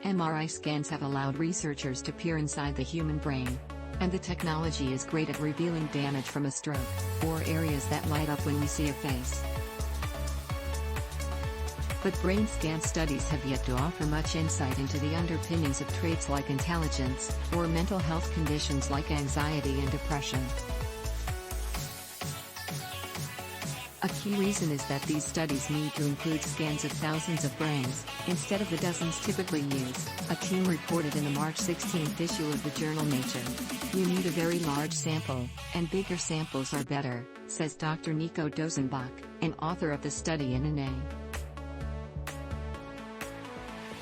MRI scans have allowed researchers to peer inside the human brain. And the technology is great at revealing damage from a stroke, or areas that light up when we see a face. But brain scan studies have yet to offer much insight into the underpinnings of traits like intelligence, or mental health conditions like anxiety and depression. A key reason is that these studies need to include scans of thousands of brains, instead of the dozens typically used, a team reported in the March 16 issue of the journal Nature. You need a very large sample, and bigger samples are better, says Dr. Nico Dosenbach, an author of the study in NA.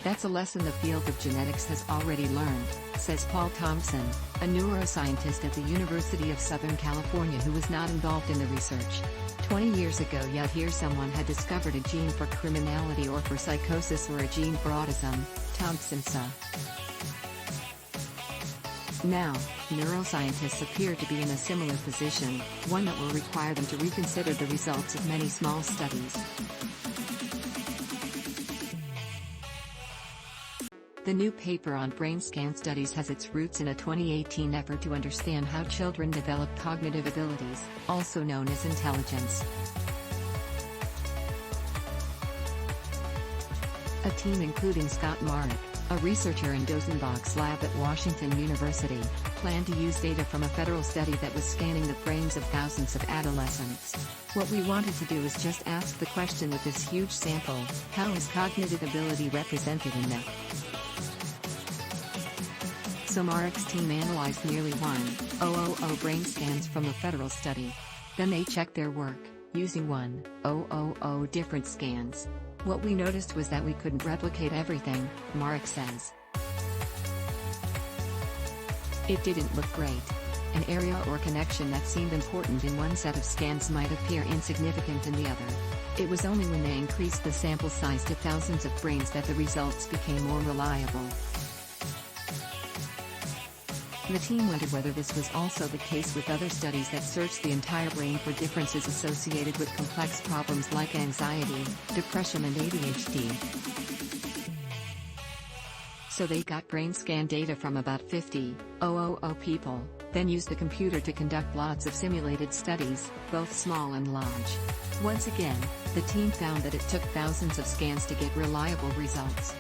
That's a lesson the field of genetics has already learned, says Paul Thompson, a neuroscientist at the University of Southern California who was not involved in the research. 20 years ago, yet here someone had discovered a gene for criminality or for psychosis or a gene for autism, Thompson said. Now, neuroscientists appear to be in a similar position, one that will require them to reconsider the results of many small studies. The new paper on brain scan studies has its roots in a 2018 effort to understand how children develop cognitive abilities, also known as intelligence. A team including Scott Marek, a researcher in Dosenbach's lab at Washington University, planned to use data from a federal study that was scanning the brains of thousands of adolescents. What we wanted to do is just ask the question with this huge sample: how is cognitive ability represented in them? So Marek's team analyzed nearly 1,000 brain scans from the federal study. Then they checked their work, using 1,000 different scans. What we noticed was that we couldn't replicate everything, Marek says. It didn't look great. An area or connection that seemed important in one set of scans might appear insignificant in the other. It was only when they increased the sample size to thousands of brains that the results became more reliable. The team wondered whether this was also the case with other studies that searched the entire brain for differences associated with complex problems like anxiety, depression and ADHD. So they got brain scan data from about 50,000 people, then used the computer to conduct lots of simulated studies, both small and large. Once again, the team found that it took thousands of scans to get reliable results.